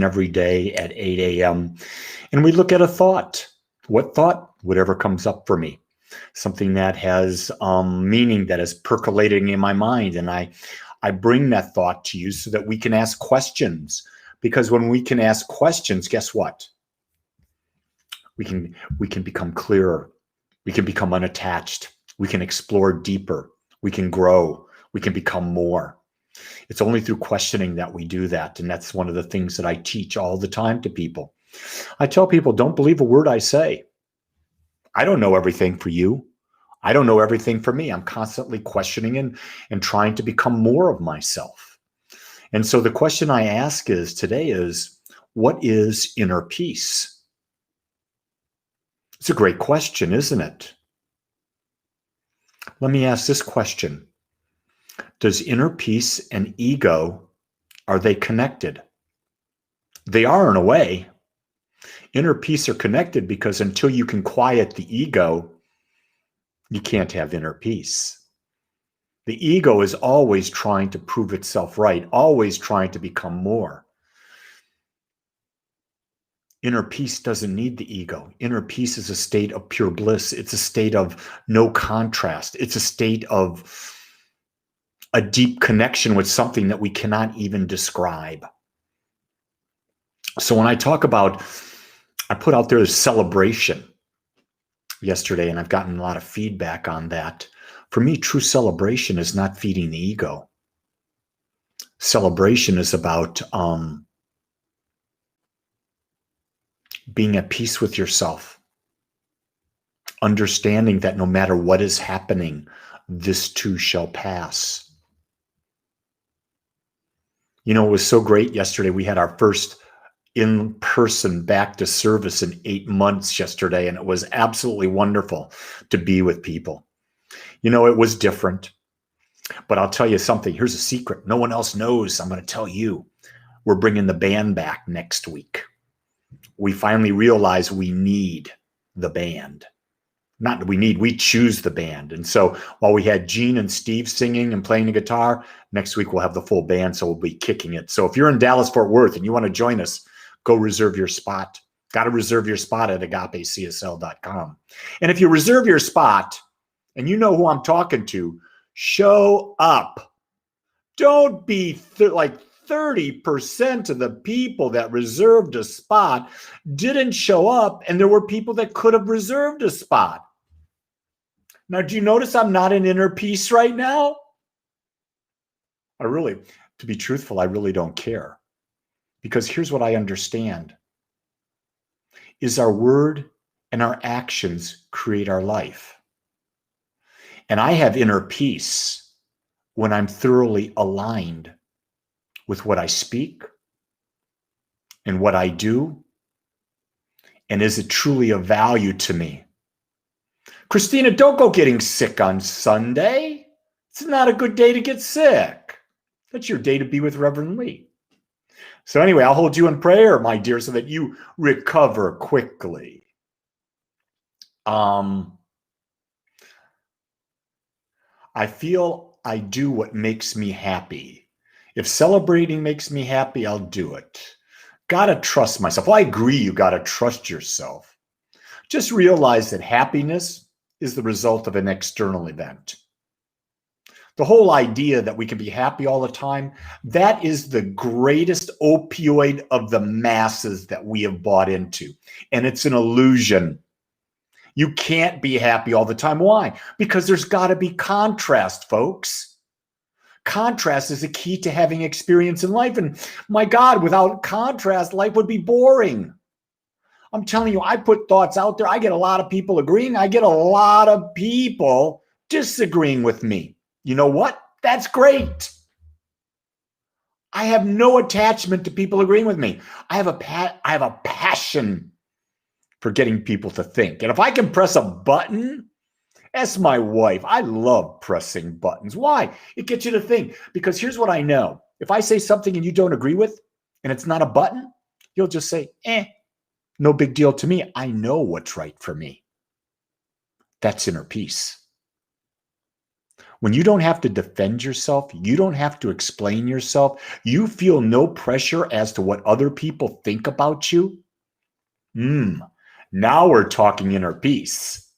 every day at 8 a.m. And we look at a thought. What thought? Whatever comes up for me. Something that has meaning, that is percolating in my mind. And I bring that thought to you so that we can ask questions. Because when we can ask questions, guess what? We can become clearer. We can become unattached. We can explore deeper. We can grow. We can become more. It's only through questioning that we do that. And that's one of the things that I teach all the time to people. I tell people, don't believe a word I say. I don't know everything for you. I don't know everything for me. I'm constantly questioning and trying to become more of myself. And so the question I ask today is, what is inner peace? It's a great question, isn't it? Let me ask this question. Does inner peace and ego, are they connected? They are in a way. Inner peace are connected because until you can quiet the ego, you can't have inner peace. The ego is always trying to prove itself right, always trying to become more. Inner peace doesn't need the ego. Inner peace is a state of pure bliss. It's a state of no contrast. It's a state of a deep connection with something that we cannot even describe. So when I talk about, I put out there a celebration yesterday, and I've gotten a lot of feedback on that. For me, true celebration is not feeding the ego. Celebration is about being at peace with yourself, understanding that no matter what is happening, this too shall pass. You know, it was so great yesterday. We had our first in-person back to service in 8 months yesterday, and it was absolutely wonderful to be with people. You know, it was different, but I'll tell you something. Here's a secret. No one else knows. I'm going to tell you. We're bringing the band back next week. We finally realize we need the band. Not that we need, we choose the band. And so while we had Gene and Steve singing and playing the guitar, next week we'll have the full band, so we'll be kicking it. So if you're in Dallas-Fort Worth and you want to join us, go reserve your spot. Got to reserve your spot at agapecsl.com. And if you reserve your spot and you know who I'm talking to, show up. Don't be like 30% of the people that reserved a spot didn't show up, and there were people that could have reserved a spot. Now, do you notice I'm not in inner peace right now? To be truthful, I really don't care. Because here's what I understand. Is our word and our actions create our life. And I have inner peace when I'm thoroughly aligned with what I speak and what I do. And is it truly of value to me? Christina, don't go getting sick on Sunday. It's not a good day to get sick. That's your day to be with Reverend Lee. So anyway, I'll hold you in prayer, my dear, so that you recover quickly. I feel I do what makes me happy. If celebrating makes me happy, I'll do it. Gotta trust myself. Well, I agree, you gotta trust yourself. Just realize that happiness is the result of an external event. The whole idea that we can be happy all the time, that is the greatest opioid of the masses that we have bought into. And it's an illusion. You can't be happy all the time. Why? Because there's got to be contrast, folks. Contrast is a key to having experience in life. And my God, without contrast, life would be boring. I'm telling you, I put thoughts out there. I get a lot of people agreeing. I get a lot of people disagreeing with me. You know what? That's great. I have no attachment to people agreeing with me. I have a passion for getting people to think. And if I can press a button, ask my wife. I love pressing buttons. Why? It gets you to think. Because here's what I know. If I say something and you don't agree with, and it's not a button, you'll just say, no big deal to me. I know what's right for me. That's inner peace. When you don't have to defend yourself, you don't have to explain yourself, you feel no pressure as to what other people think about you. Now we're talking inner peace.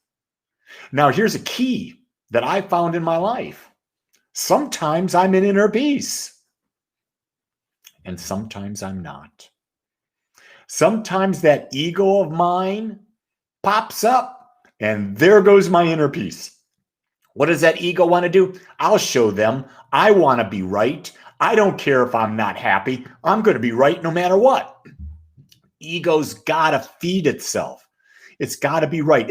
Now here's a key that I found in my life. Sometimes I'm in inner peace, and sometimes I'm not. Sometimes that ego of mine pops up, and there goes my inner peace. What does that ego want to do? I'll show them. I want to be right. I don't care if I'm not happy. I'm going to be right no matter what. Ego's got to feed itself. It's got to be right.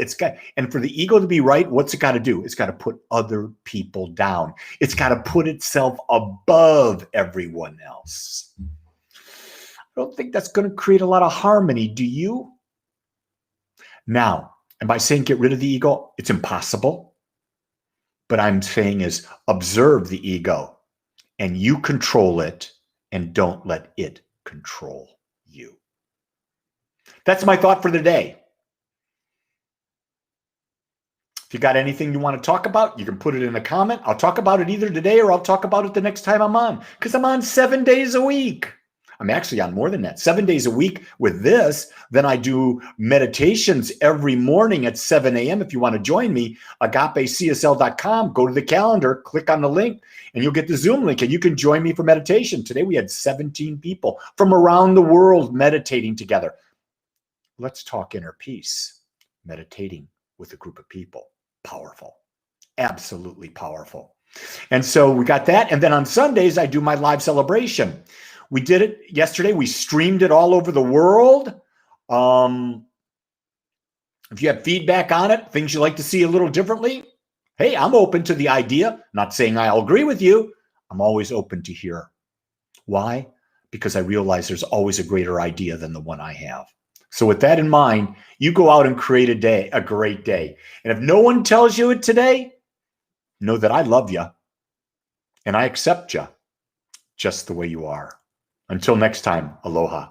And for the ego to be right, what's it got to do? It's got to put other people down. It's got to put itself above everyone else. I don't think that's going to create a lot of harmony. Do you? Now, and by saying get rid of the ego, it's impossible. But I'm saying is observe the ego and you control it and don't let it control you. That's my thought for the day. If you got anything you want to talk about, you can put it in a comment. I'll talk about it either today or I'll talk about it the next time I'm on, because I'm on 7 days a week. I'm actually on more than that, 7 days a week with this. Then I do meditations every morning at 7 a.m. If you want to join me, agapecsl.com, go to the calendar, click on the link, and you'll get the Zoom link, and you can join me for meditation. Today we had 17 people from around the world meditating together. Let's talk inner peace. Meditating with a group of people. Powerful. Absolutely powerful. And so we got that. And then on Sundays, I do my live celebration. We did it yesterday. We streamed it all over the world. If you have feedback on it, things you'd like to see a little differently, hey, I'm open to the idea. Not saying I'll agree with you. I'm always open to hear. Why? Because I realize there's always a greater idea than the one I have. So with that in mind, you go out and create a great day. And if no one tells you it today, know that I love you and I accept you just the way you are. Until next time, aloha.